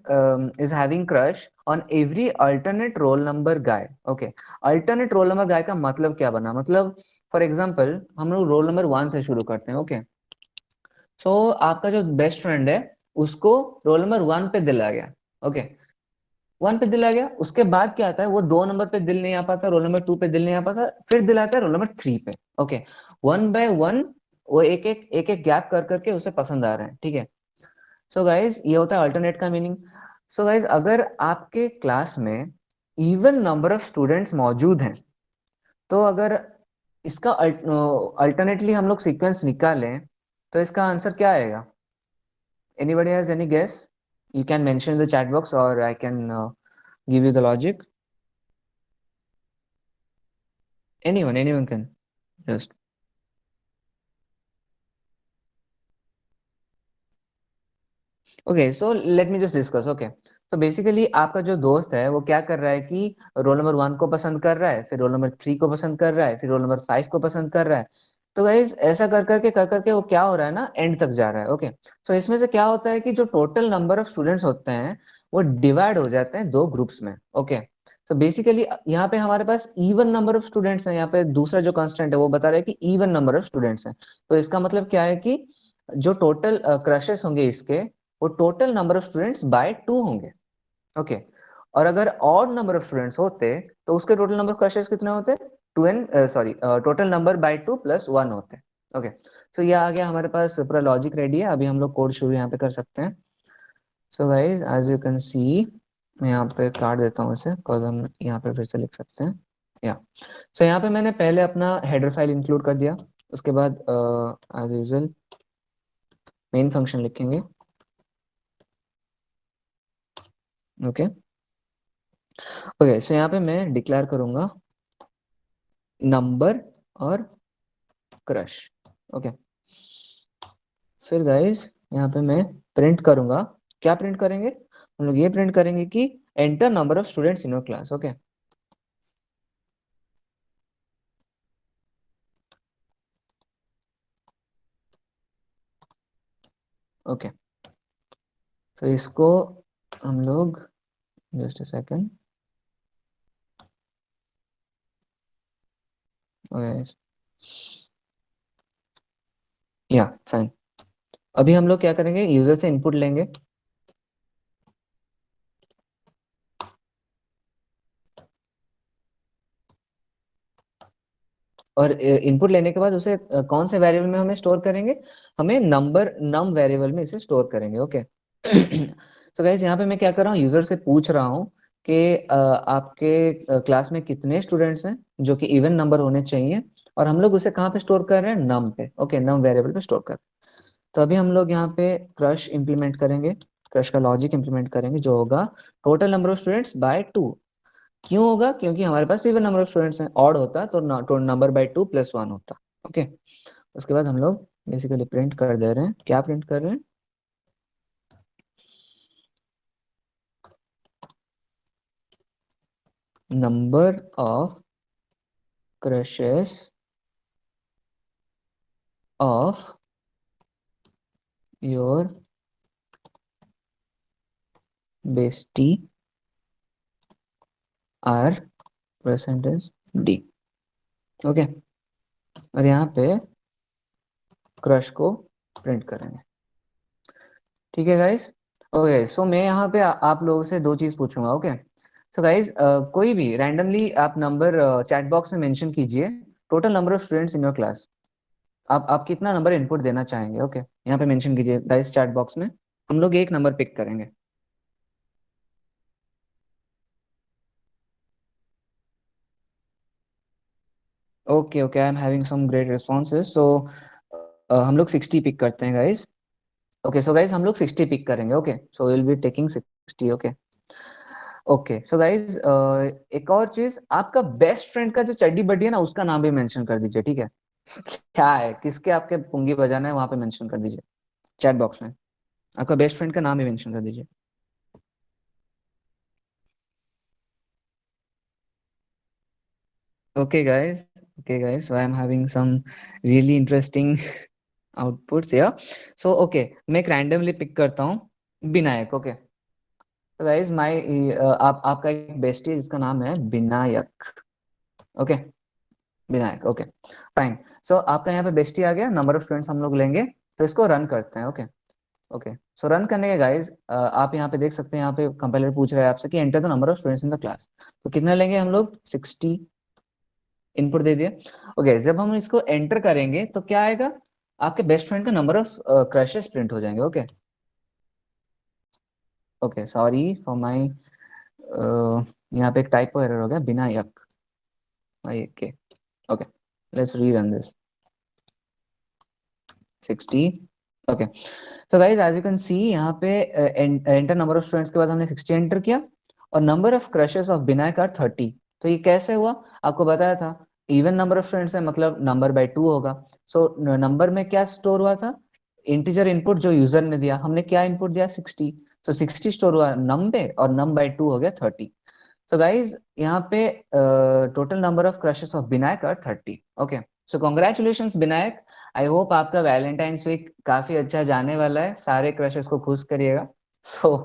Speaker 1: is having crush on every alternate roll number guy. Okay, alternate roll number guy का मतलब क्या बना, मतलब फॉर एग्जाम्पल हम लोग रोल नंबर 1 से शुरू करते हैं। ओके, सो आपका जो बेस्ट फ्रेंड है उसको रोल नंबर 1 पे दिल आ गया। ओके, 1 पे दिल आ गया, उसके बाद क्या आता है, वो 2 नंबर पे दिल नहीं आ पाता, रोल नंबर 2 पे दिल नहीं आ पाता, फिर दिल आता है रोल नंबर 3 पे। ओके, 1 by 1 वो एक एक गैप कर करके उसे पसंद आ रहे हैं। ठीक है, सो गाइज ये होता है अल्टरनेट का मीनिंग। सो गाइज अगर आपके क्लास में इवन नंबर ऑफ स्टूडेंट्स मौजूद हैं, तो अगर इसका अल्टरनेटली हम लोग सीक्वेंस निकालें, तो इसका आंसर क्या आएगा? Anybody has any guess? You can mention in the chat box और I can give you the logic. anyone can just. Okay, so let me just discuss. Okay, तो बेसिकली आपका जो दोस्त है वो क्या कर रहा है कि रोल नंबर 1 को पसंद कर रहा है, फिर रोल नंबर 3 को पसंद कर रहा है, फिर रोल नंबर 5 को पसंद कर रहा है। तो गाइज ऐसा कर करके वो क्या हो रहा है ना, एंड तक जा रहा है। ओके, सो इसमें से क्या होता है कि जो टोटल नंबर ऑफ स्टूडेंट्स होते हैं वो डिवाइड हो जाते हैं दो ग्रुप्स में। ओके, तो बेसिकली यहाँ पे हमारे पास इवन नंबर ऑफ स्टूडेंट्स हैं। यहाँ पे दूसरा जो कांस्टेंट है वो बता रहा है कि इवन नंबर ऑफ स्टूडेंट्स हैं। तो इसका मतलब क्या है कि जो टोटल क्रशेस होंगे इसके, वो total number of students by 2 होंगे। ओके, और अगर ऑड नंबर ऑफ स्टूडेंट्स होते तो उसके टोटल नंबर ऑफ क्रशेस कितने होते? 2 n sorry, total number by 2 plus 1 होते। ओके, सो ये आ गया हमारे पास, पूरा लॉजिक रेडी है। अभी हम लोग कोड शुरू यहाँ पे कर सकते हैं। So guys as you can see, मैं यहाँ पे काट देता हूँ इसे, बिकॉज हम यहाँ पे फिर से लिख सकते हैं। या सो यहाँ पे मैंने पहले अपना हेडर फाइल इंक्लूड कर दिया। उसके बाद एज यूजुअल मेन फंक्शन लिखेंगे। ओके, ओके, सो यहाँ पे मैं डिक्लेयर करूंगा नंबर और क्रश। ओके, फिर गाइस यहाँ पे मैं प्रिंट करूंगा। क्या प्रिंट करेंगे हम लोग? ये प्रिंट करेंगे कि enter number of students in your class. Okay, okay, तो इसको हम लोग, जस्ट अ सेकंड। ओके, या फाइन। अभी हम लोग क्या करेंगे, यूजर से इनपुट लेंगे। और इनपुट लेने के बाद उसे कौन से वेरिएबल में हमें स्टोर करेंगे? हमें नंबर नम वेरिएबल में इसे स्टोर करेंगे। ओके, तो गाइस यहाँ पे मैं क्या कर रहा हूँ, यूजर से पूछ रहा हूँ कि आपके क्लास में कितने स्टूडेंट्स हैं, जो कि इवन नंबर होने चाहिए, और हम लोग उसे कहाँ पे स्टोर कर रहे हैं? नम पे। ओके, नम वेरिएबल पे स्टोर कर। तो अभी हम लोग यहाँ पे क्रश इंप्लीमेंट करेंगे, क्रश का लॉजिक इंप्लीमेंट करेंगे, जो होगा total number of students by 2। क्यों होगा? क्योंकि हमारे पास इवन नंबर ऑफ स्टूडेंट्स हैं। ऑड होता तो नंबर बाय 2 प्लस 1 होता। ओके, उसके बाद हम लोग बेसिकली प्रिंट कर दे रहे हैं। क्या प्रिंट कर रहे हैं? Number of crushes of your bestie are percentage D. Okay, और यहाँ पे क्रश को प्रिंट करेंगे। ठीक है गाइस। ओके, सो मैं यहाँ पे आप लोगों से दो चीज पूछूंगा। ओके, सो गाइस कोई भी रैंडमली आप नंबर चैट बॉक्स में मेंशन कीजिए, total number of students in your class. आप कितना नंबर इनपुट देना चाहेंगे? ओके, यहाँ पे मेंशन कीजिए गाइस चैट बॉक्स में। हम लोग एक नंबर पिक करेंगे। Okay, okay, I am having some great responses. So हम लोग 60 पिक करते हैं गाइस। ओके, सो गाइस हम लोग 60 पिक करेंगे। Okay, so will be taking 60। Okay, okay, so guys एक और चीज, आपका बेस्ट फ्रेंड का जो चड्डी बड्डी है ना, उसका नाम भी मेंशन कर दीजिए। ठीक है? क्या है, किसके आपके पुंगी बजाना है, वहां पे मेंशन कर दीजिए चैट बॉक्स में। आपका बेस्ट फ्रेंड का नाम भी मेंशन कर दीजिए। Okay, guys. Okay, guys. So I'm having some really interesting outputs here. So okay, मैं एक randomly pick करता हूँ विनायक। ओके, तो गाइस माय आप आपका एक बेस्टी है जिसका नाम है Vinayak. Okay, Vinayak. Okay, fine. So आपका यहाँ पे बेस्टी आ गया, नंबर ऑफ स्टूडेंट्स हम लोग लेंगे। तो इसको रन करते हैं। ओके, ओके, सो रन करने के गाइस आप यहाँ पे देख सकते हैं, यहाँ पे कंपाइलर पूछ रहा है आपसे कि enter the number of students in the class. तो कितना लेंगे हम लोग? 60। इनपुट दे दिया। ओके, जब हम इसको एंटर करेंगे तो क्या आएगा? आपके बेस्ट फ्रेंड का नंबर ऑफ क्रशेस प्रिंट हो जाएंगे। Okay, okay, sorry for my, यहाँ पे एक टाइपो एरर हो गया, Vinayak. Okay, okay, let's rerun this. 60। Okay, so guys as you can see यहाँ पे एंटर नंबर ऑफ स्टूडेंट्स के बाद हमने 60 एंटर किया, और number of crushes of Vinayak are 30। तो ये कैसे हुआ? आपको बताया था इवन नंबर ऑफ स्टूडेंट्स है मतलब नंबर बाय 2 होगा। सो नंबर में क्या स्टोर हुआ था, इंटीजर इनपुट जो यूजर ने दिया, हमने क्या इनपुट दिया 60, सो 60 स्टोर हुआ नम पे और नम बाय 2 हो गया 30। सो गाइज यहाँ पे total number of crushes of Vinayak are 30। Okay, so congratulations Vinayak, I hope आपका वैलेंटाइंस वीक काफी अच्छा जाने वाला है, सारे क्रशेस को खुश करिएगा। So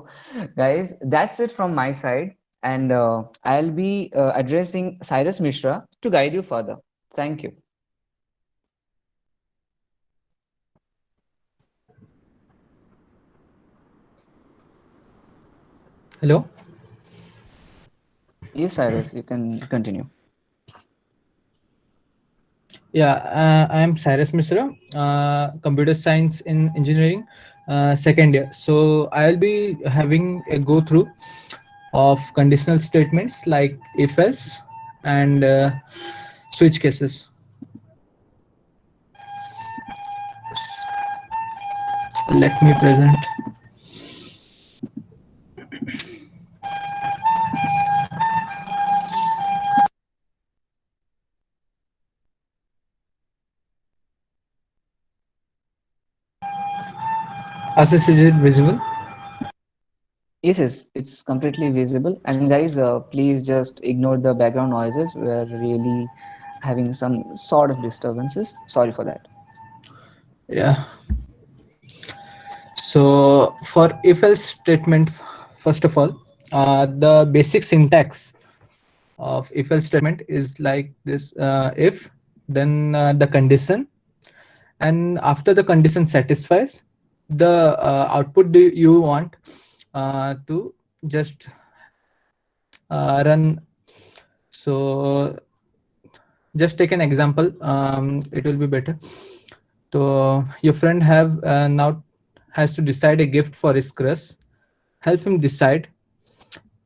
Speaker 1: guys that's it from my side, and I'll be addressing Cyrus Mishra to guide you further. Thank you.
Speaker 2: Hello.
Speaker 1: Yes, Cyrus, you can continue.
Speaker 2: Yeah, I am Cyrus Mishra, computer science in engineering, second year. So I'll be having a go through of conditional statements like if else and switch cases. Let me present. Is it visible?
Speaker 1: Yes, yes, it's completely visible. And guys, please just ignore the background noises. We're really having some sort of disturbances. Sorry for that.
Speaker 2: Yeah. So for if else statement, first of all, the basic syntax of if else statement is like this: if, then the condition, and after the condition satisfies, the output do you want to just run. So just take an example, it will be better. So your friend have now has to decide a gift for his crush. Help him decide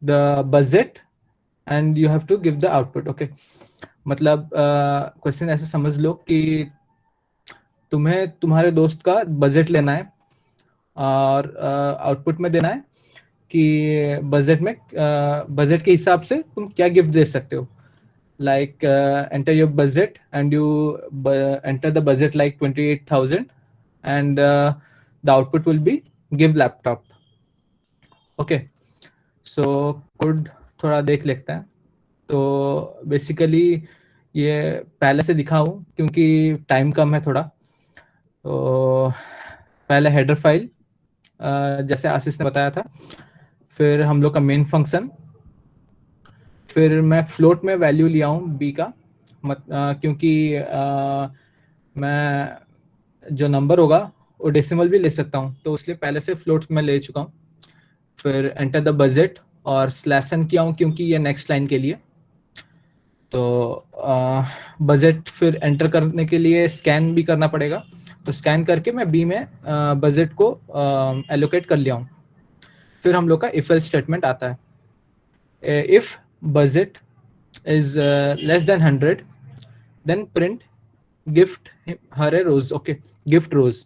Speaker 2: the budget and you have to give the output. Okay, मतलब question ऐसे समझ लो कि तुम्हें तुम्हारे दोस्त का budget लेना है और आउटपुट में देना है कि बजट के हिसाब से तुम क्या गिफ्ट दे सकते हो. Like enter your budget and you enter the budget like 28,000 and the output will be give laptop. Okay, so code थोड़ा देख लेते हैं. तो बेसिकली ये पहले से दिखाऊं क्योंकि टाइम कम है थोड़ा. तो पहले हेडर फाइल जैसे आशीष ने बताया था, फिर हम लोग का मेन फंक्शन, फिर मैं फ्लोट में वैल्यू लिया हूँ बी का, क्योंकि मैं जो नंबर होगा वो डेसिमल भी ले सकता हूँ, तो इसलिए पहले से फ्लोट में ले चुका हूँ. फिर एंटर द बजट और स्लैश एन किया हूँ क्योंकि ये नेक्स्ट लाइन के लिए. तो बजट फिर एंटर करने के लिए स्कैन भी करना पड़ेगा, तो स्कैन करके मैं बी में बजट को एलोकेट कर लिया हूँ. फिर हम लोग का इफ एल्स स्टेटमेंट आता है. If budget is less than 100, then print gift her a rose. Okay, gift rose.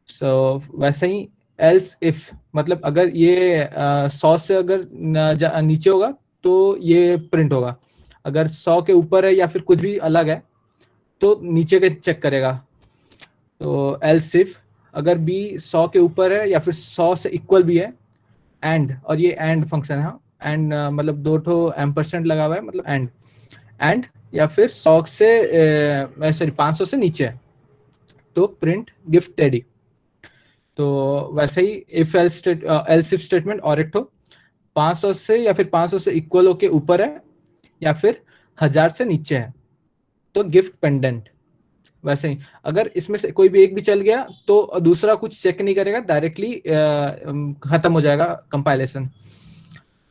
Speaker 2: So वैसे ही else if, मतलब अगर ये 100 से अगर नीचे होगा तो ये प्रिंट होगा, अगर 100 के ऊपर है या फिर कुछ भी अलग है तो नीचे के चेक करेगा. तो else if अगर b 100 के ऊपर है या फिर 100 से इक्वल भी है, एंड, और ये एंड फंक्शन है, एंड मतलब दो ठो एम्परसेंट लगा हुआ है, मतलब एंड या फिर 100 से सॉरी 500 से नीचे है तो प्रिंट गिफ्ट टेडी. तो वैसे ही इफ एल्स इफ स्टेटमेंट और एक ठो 500 से या फिर 500 से इक्वल होके ऊपर है या फिर 1000 से नीचे है तो गिफ्ट पेंडेंट. वैसे ही अगर इसमें से कोई भी एक भी चल गया तो दूसरा कुछ चेक नहीं करेगा, डायरेक्टली खत्म हो जाएगा कंपाइलेशन.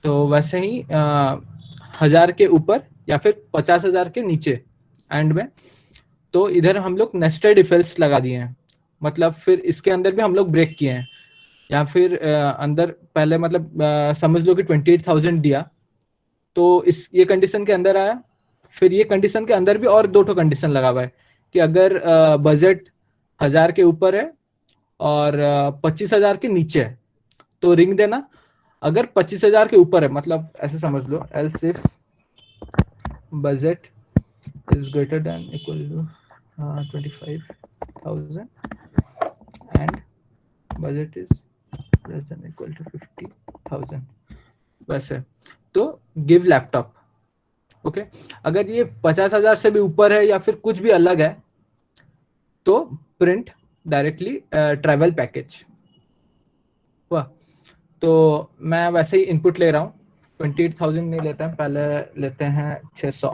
Speaker 2: तो वैसे ही 1000 के ऊपर या फिर 50,000 के नीचे एंड में, तो इधर हम लोग नेस्टेड इफ एल्स लगा दिए हैं, मतलब फिर इसके अंदर भी हम लोग ब्रेक किए हैं. या फिर अंदर पहले मतलब समझ लो कि 28,000 दिया तो इस ये कंडीशन के अंदर आया, फिर ये कंडीशन के अंदर भी और दो ठो कंडीशन लगा हुआ है कि अगर बजट 1000 के ऊपर है और 25,000 के नीचे है तो रिंग देना, अगर 25,000 के ऊपर है मतलब ऐसे समझ लो else if budget is greater than equal to 25,000 and budget is less than equal to 50,000। वैसे तो गिव लैपटॉप। ओके, अगर ये 50,000 से भी ऊपर है या फिर कुछ भी अलग है तो प्रिंट डायरेक्टली ट्रैवल पैकेज हुआ। तो मैं वैसे ही इनपुट ले रहा हूँ, 28,000 नहीं लेते हैं, पहले लेते हैं 600।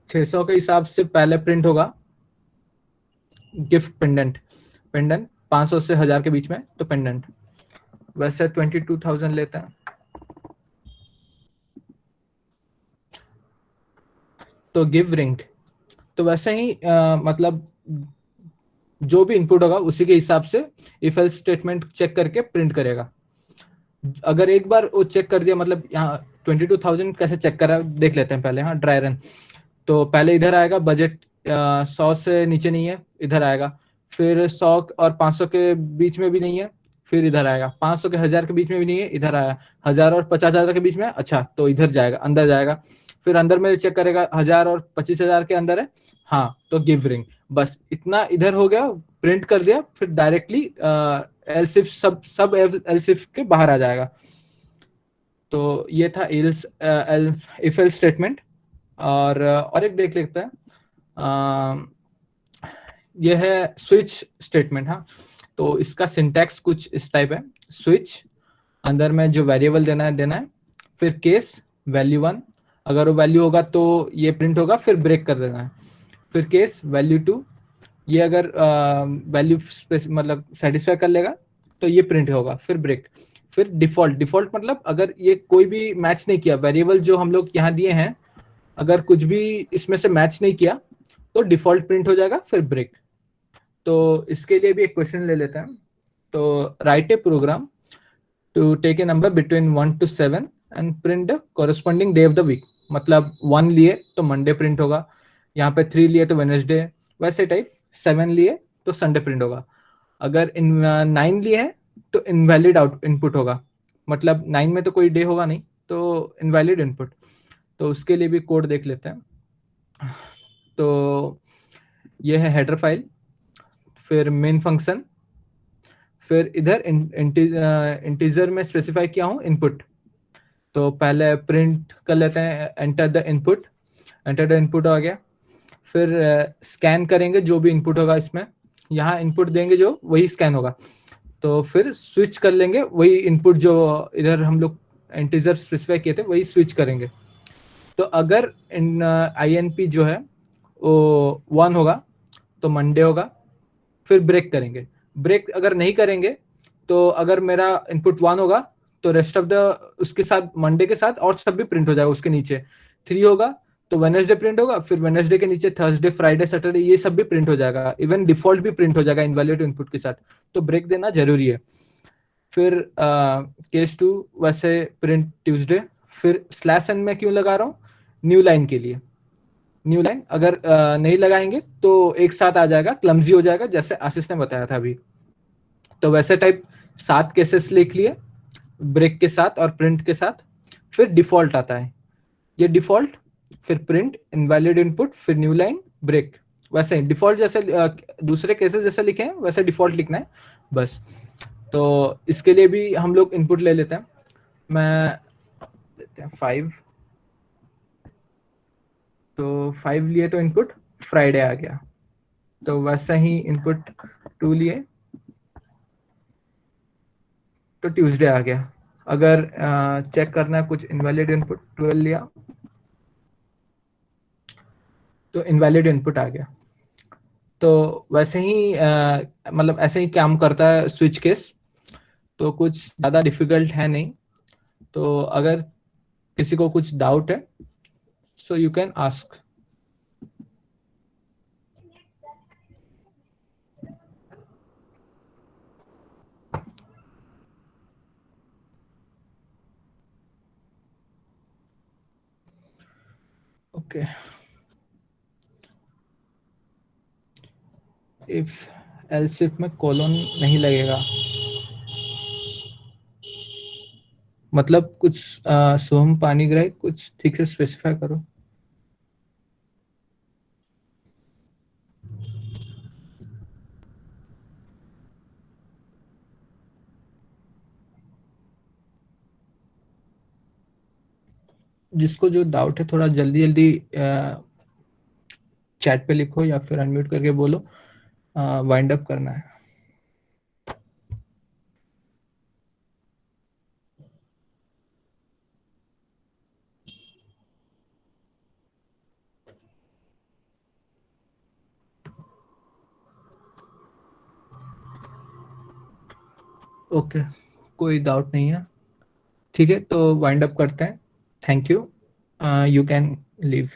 Speaker 2: 600 के हिसाब से पहले प्रिंट होगा गिफ्ट पेंडेंट। पेंडेंट 500 से 1000 के बीच में, तो पेंडेंट वैसे 22,000 लेते हैं। तो गिव रिंग, तो वैसे ही मतलब जो भी इनपुट होगा उसी के हिसाब से इफ एल्स स्टेटमेंट चेक करके प्रिंट करेगा। अगर एक बार वो चेक कर दिया, मतलब यहाँ 22,000 कैसे चेक करा देख लेते हैं पहले। हाँ, ड्राई रन। तो पहले इधर आएगा बजट 100 से नीचे नहीं है, इधर आएगा। फिर 100 और 500 के बीच में भी नहीं है, फिर इधर आएगा। 500 के 1000 के बीच में भी नहीं है, इधर आया। 1000 और 50,000 के बीच में, अच्छा तो इधर जाएगा, अंदर जाएगा। फिर अंदर में चेक करेगा 1000 और 25,000 के अंदर है, हाँ तो गिव रिंग। बस इतना इधर हो गया, प्रिंट कर दिया, फिर डायरेक्टली एल्स इफ सब एल्स इफ के बाहर आ जाएगा। तो ये था इफ एल्स स्टेटमेंट। और एक देख लेते हैं, ये है स्विच स्टेटमेंट। हाँ, तो इसका सिंटैक्स कुछ इस टाइप है। स्विच, अंदर में जो वेरिएबल देना है, फिर केस वैल्यू 1, अगर वो वैल्यू होगा तो ये प्रिंट होगा, फिर ब्रेक कर देना है। फिर केस वैल्यू 2, ये अगर वैल्यू मतलब सेटिस्फाई कर लेगा तो ये प्रिंट होगा, फिर ब्रेक। फिर डिफॉल्ट मतलब अगर ये कोई भी मैच नहीं किया, वेरिएबल जो हम लोग यहाँ दिए हैं अगर कुछ भी इसमें से मैच नहीं किया तो डिफॉल्ट प्रिंट हो जाएगा, फिर ब्रेक। तो इसके लिए भी एक क्वेश्चन ले लेते हैं। तो write a program to take a number between 1 to 7 and print the corresponding day of the week. मतलब 1 लिए तो मंडे प्रिंट होगा, यहाँ पे 3 लिए तो वेडनेसडे, वैसे टाइप 7 लिए तो संडे प्रिंट होगा। अगर 9 लिए हैं तो इनवैलिड आउट इनपुट होगा, मतलब 9 में तो कोई डे होगा नहीं, तो इनवैलिड इनपुट। तो उसके लिए भी कोड देख लेते हैं। तो ये है हेडर फाइल, फिर मेन फंक्शन, फिर इधर इंटीजर में स्पेसिफाई किया हूँ इनपुट। तो पहले प्रिंट कर लेते हैं enter the input. Enter the input आ गया। फिर स्कैन करेंगे जो भी इनपुट होगा इसमें, यहाँ इनपुट देंगे जो वही स्कैन होगा। तो फिर स्विच कर लेंगे, वही इनपुट जो इधर हम लोग इंटीजर स्पेसिफाई किए थे वही स्विच करेंगे। तो अगर INP जो है वो 1 होगा तो मंडे होगा, फिर ब्रेक करेंगे। ब्रेक अगर नहीं करेंगे तो अगर मेरा इनपुट 1 होगा तो रेस्ट ऑफ द उसके साथ मंडे के साथ और सब भी प्रिंट हो जाएगा। उसके नीचे 3 होगा तो वेडनेसडे प्रिंट होगा, फिर वेडनेसडे के नीचे थर्सडे, फ्राइडे, सैटरडे ये सब भी प्रिंट हो जाएगा। इवन डिफॉल्ट भी प्रिंट हो जाएगा इनवैलिड इनपुट के साथ। तो ब्रेक देना जरूरी है। फिर केस 2 वैसे प्रिंट ट्यूसडे। फिर स्लैश एन में क्यों लगा रहा हूँ? न्यू लाइन के लिए। न्यू लाइन अगर नहीं लगाएंगे तो एक साथ आ जाएगा, क्लमजी हो जाएगा, जैसे आशीष ने बताया था अभी। तो वैसे टाइप 7 केसेस लिख लिए ब्रेक के साथ और प्रिंट के साथ। फिर डिफॉल्ट आता है, ये डिफॉल्ट, फिर प्रिंट, इनवैलिड इनपुट, फिर न्यू लाइन, ब्रेक। वैसे ही डिफॉल्ट जैसे दूसरे केसेस जैसे लिखे हैं वैसे डिफॉल्ट लिखना है बस। तो इसके लिए भी हम लोग इनपुट ले लेते हैं। मैं लेते हैं 5। तो 5 लिए तो इनपुट फ्राइडे आ गया। तो वैसा ही इनपुट 2 लिए तो ट्यूसडे आ गया। अगर चेक करना है कुछ इनवैलिड इनपुट, 12 लिया तो इनवैलिड इनपुट आ गया। तो वैसे ही मतलब ऐसे ही काम करता है स्विच केस। तो कुछ ज़्यादा डिफिकल्ट है नहीं। तो अगर किसी को कुछ डाउट है सो you can ask. Okay, if else if में कोलन नहीं लगेगा, मतलब कुछ सोम पानी ग्रह कुछ ठीक से स्पेसिफाई करो। जिसको जो डाउट है थोड़ा जल्दी जल्दी चैट पे लिखो या फिर अनम्यूट करके बोलो, वाइंड अप करना है। ओके, कोई डाउट नहीं है। ठीक है, तो वाइंड अप करते हैं। Thank you, you can leave.